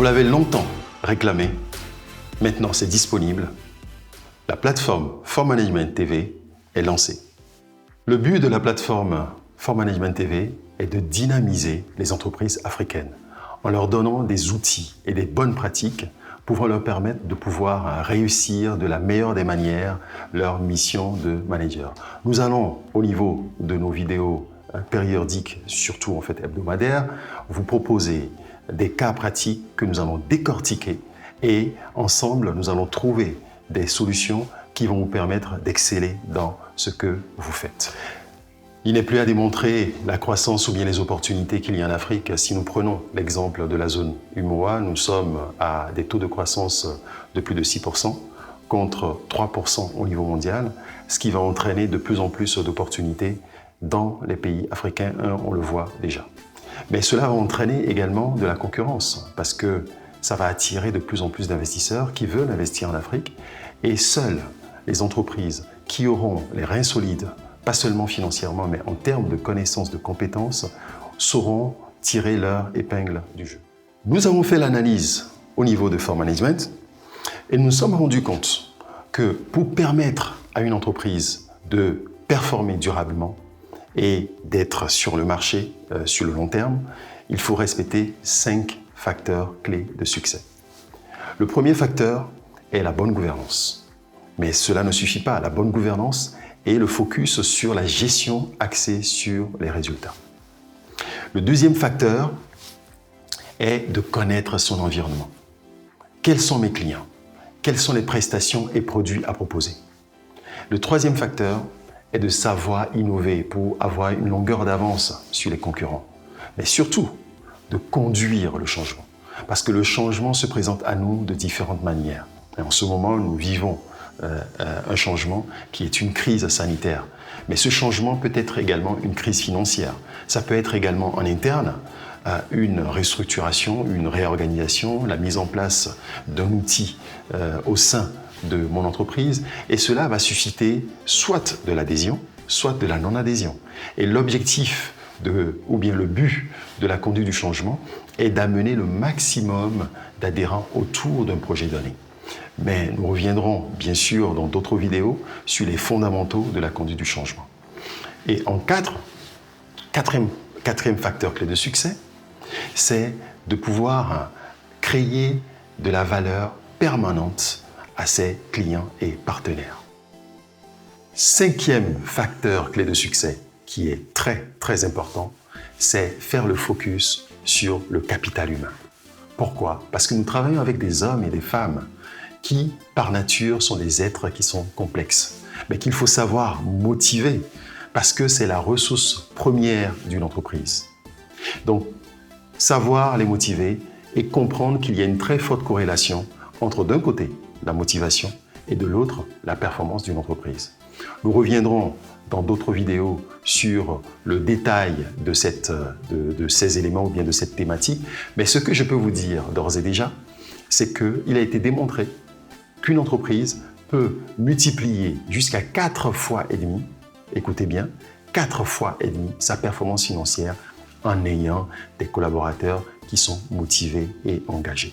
l'avez longtemps réclamé, maintenant c'est disponible. La plateforme For Management TV est lancée. Le but de la plateforme For Management TV est de dynamiser les entreprises africaines en leur donnant des outils et des bonnes pratiques pouvant leur permettre de pouvoir réussir de la meilleure des manières leur mission de manager. Nous allons, au niveau de nos vidéos périodiques, surtout en fait hebdomadaires, vous proposer des cas pratiques que nous allons décortiquer et ensemble, nous allons trouver des solutions qui vont vous permettre d'exceller dans ce que vous faites. Il n'est plus à démontrer la croissance ou bien les opportunités qu'il y a en Afrique. Si nous prenons l'exemple de la zone UMOA, nous sommes à des taux de croissance de plus de 6% contre 3% au niveau mondial, ce qui va entraîner de plus en plus d'opportunités dans les pays africains. On le voit déjà. Mais cela va entraîner également de la concurrence parce que ça va attirer de plus en plus d'investisseurs qui veulent investir en Afrique et seules les entreprises qui auront les reins solides, pas seulement financièrement, mais en termes de connaissances, de compétences, sauront tirer leur épingle du jeu. Nous avons fait l'analyse au niveau de For Management et nous nous sommes rendus compte que pour permettre à une entreprise de performer durablement et d'être sur le marché sur le long terme, il faut respecter 5 facteurs clés de succès. Le premier facteur est la bonne gouvernance. Mais cela ne suffit pas. La bonne gouvernance est le focus sur la gestion axée sur les résultats. Le deuxième facteur est de connaître son environnement. Quels sont mes clients? Quelles sont les prestations et produits à proposer? Le troisième facteur est de savoir innover pour avoir une longueur d'avance sur les concurrents. Mais surtout, de conduire le changement. Parce que le changement se présente à nous de différentes manières. Et en ce moment, nous vivons un changement qui est une crise sanitaire. Mais ce changement peut être également une crise financière. Ça peut être également en interne, une restructuration, une réorganisation, la mise en place d'un outil au sein de mon entreprise. Et cela va susciter soit de l'adhésion, soit de la non-adhésion. Et l'objectif ou bien le but de la conduite du changement est d'amener le maximum d'adhérents autour d'un projet donné. Mais nous reviendrons bien sûr dans d'autres vidéos sur les fondamentaux de la conduite du changement. Et en quatrième facteur clé de succès, c'est de pouvoir créer de la valeur permanente à ses clients et partenaires. Cinquième facteur clé de succès, qui est très important, c'est faire le focus sur le capital humain. Pourquoi? Parce que nous travaillons avec des hommes et des femmes qui, par nature, sont des êtres qui sont complexes, mais qu'il faut savoir motiver parce que c'est la ressource première d'une entreprise. Donc, savoir les motiver et comprendre qu'il y a une très forte corrélation entre, d'un côté, la motivation et de l'autre, la performance d'une entreprise. Nous reviendrons dans d'autres vidéos sur le détail de ces éléments ou bien de cette thématique, mais ce que je peux vous dire d'ores et déjà, c'est qu'il a été démontré qu'une entreprise peut multiplier jusqu'à 4 fois et demi, écoutez bien, 4 fois et demi sa performance financière en ayant des collaborateurs qui sont motivés et engagés.